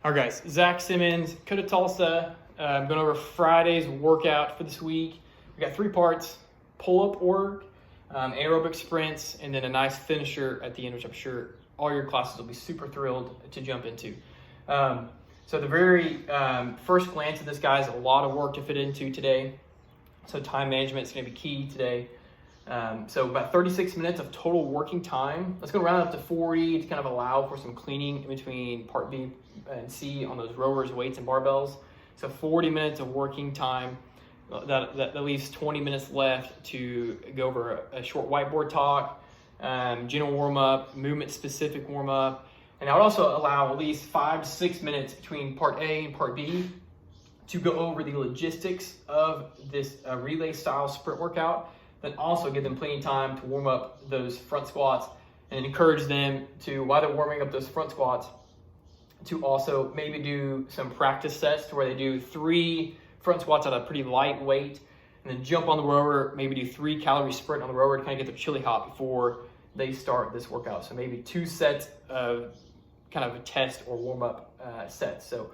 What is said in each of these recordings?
All right, guys, Zach Simmons, Coda Tulsa. I'm going over Friday's workout for this week. We got 3 parts: pull-up work, aerobic sprints, and then a nice finisher at the end, which I'm sure all your classes will be super thrilled to jump into. So the very first glance at this, guys, a lot of work to fit into today. So time management is going to be key today. So about 36 minutes of total working time. Let's go round up to 40 to kind of allow for some cleaning in between part B and C on those rowers, weights, and barbells. So 40 minutes of working time. That leaves 20 minutes left to go over a short whiteboard talk, general warm-up, movement-specific warm-up. And I would also allow at least 5 to 6 minutes between part A and part B to go over the logistics of this relay-style sprint workout. Then also give them plenty of time to warm up those front squats and encourage them to, while they're warming up those front squats, to also maybe do some practice sets to where they do 3 front squats at a pretty light weight and then jump on the rower, maybe do 3 calorie sprint on the rower to kind of get their chili hop before they start this workout. So maybe 2 sets of kind of a test or warm up sets. So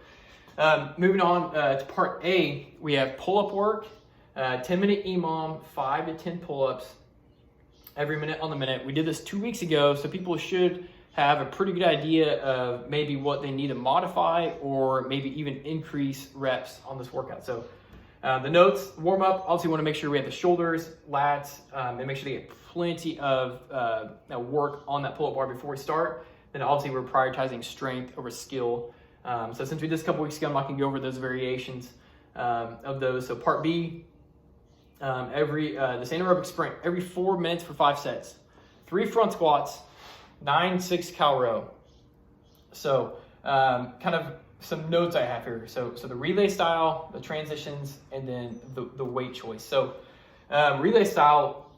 moving on to part A, we have pull-up work. 10-minute EMOM, 5 to 10 pull-ups every minute on the minute. We did this 2 weeks ago, so people should have a pretty good idea of maybe what they need to modify or maybe even increase reps on this workout. So the notes, warm up, obviously we want to make sure we have the shoulders, lats, and make sure they get plenty of work on that pull-up bar before we start. Then obviously we're prioritizing strength over skill. So since we did this a couple weeks ago, I'm not going to go over those variations of those. So part B, this anaerobic sprint, every 4 minutes for 5 sets, 3 front squats, 9 6-cal row. So kind of some notes I have here. So the relay style, the transitions, and then the weight choice. So relay style,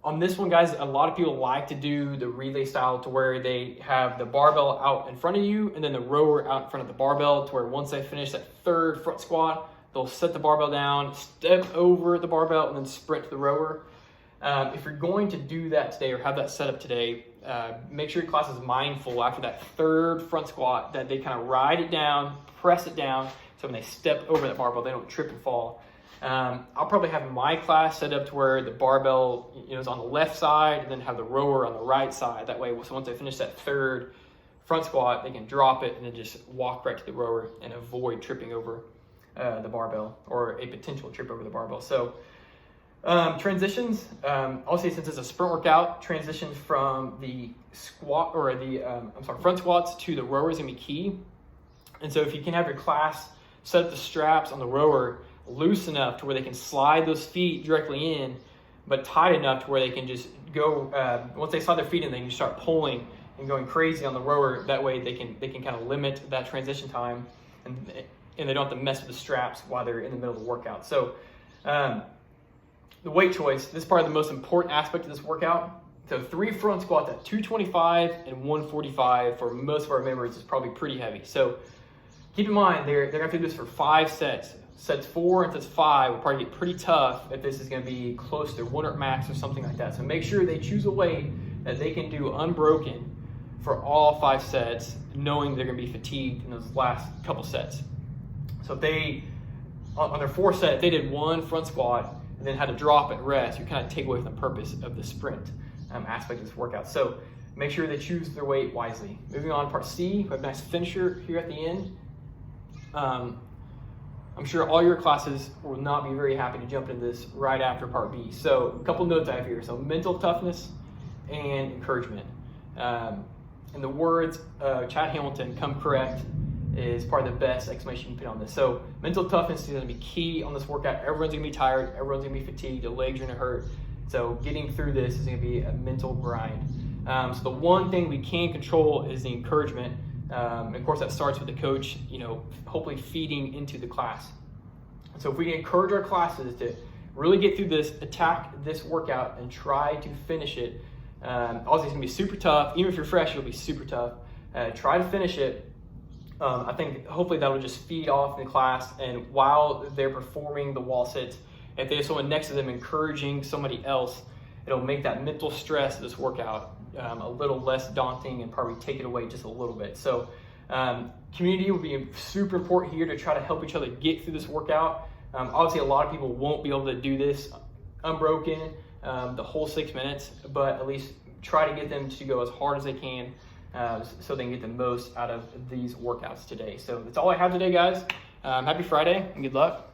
on this one, guys, a lot of people like to do the relay style to where they have the barbell out in front of you and then the rower out in front of the barbell, to where once they finish that 3rd front squat, they'll set the barbell down, step over the barbell, and then sprint to the rower. If you're going to do that today or have that set up today, make sure your class is mindful after that 3rd front squat that they kind of ride it down, press it down, so when they step over that barbell, they don't trip and fall. I'll probably have my class set up to where the barbell is on the left side and then have the rower on the right side. That way, so once they finish that 3rd front squat, they can drop it and then just walk right to the rower and avoid tripping over the barbell or a potential trip over the barbell. So transitions, obviously since it's a sprint workout, transitions from the squat or the front squats to the rower is gonna be key. And so if you can have your class set up the straps on the rower loose enough to where they can slide those feet directly in, but tight enough to where they can just go, once they slide their feet in, they can start pulling and going crazy on the rower. That way they can kind of limit that transition time and they don't have to mess with the straps while they're in the middle of the workout. So the weight choice, this is probably the most important aspect of this workout. So 3 front squats at 225 and 145 for most of our members is probably pretty heavy. So keep in mind, they're going to do this for 5 sets. Sets 4 and sets 5 will probably get pretty tough if this is going to be close to 1 rep max or something like that. So make sure they choose a weight that they can do unbroken for all 5 sets, knowing they're going to be fatigued in those last couple sets. So if they, on their 4th set, if they did 1 front squat and then had to drop and rest, you kind of take away from the purpose of the sprint aspect of this workout. So make sure they choose their weight wisely. Moving on to part C, we have a nice finisher here at the end. I'm sure all your classes will not be very happy to jump into this right after part B. So a couple notes I have here. So mental toughness and encouragement. In the words of Chad Hamilton, come correct, is probably the best exclamation you can put on this. So mental toughness is going to be key on this workout. Everyone's going to be tired. Everyone's going to be fatigued. The legs are going to hurt. So getting through this is going to be a mental grind. So the one thing we can control is the encouragement. Of course, that starts with the coach, hopefully feeding into the class. So if we encourage our classes to really get through this, attack this workout, and try to finish it, obviously it's going to be super tough. Even if you're fresh, it'll be super tough. Try to finish it. I think hopefully that'll just feed off in the class, and while they're performing the wall sits, if there's someone next to them encouraging somebody else, it'll make that mental stress of this workout a little less daunting and probably take it away just a little bit. So community will be super important here to try to help each other get through this workout. Obviously, a lot of people won't be able to do this unbroken the whole 6 minutes, but at least try to get them to go as hard as they can so they can get the most out of these workouts today. So that's all I have today, guys. Happy Friday and good luck.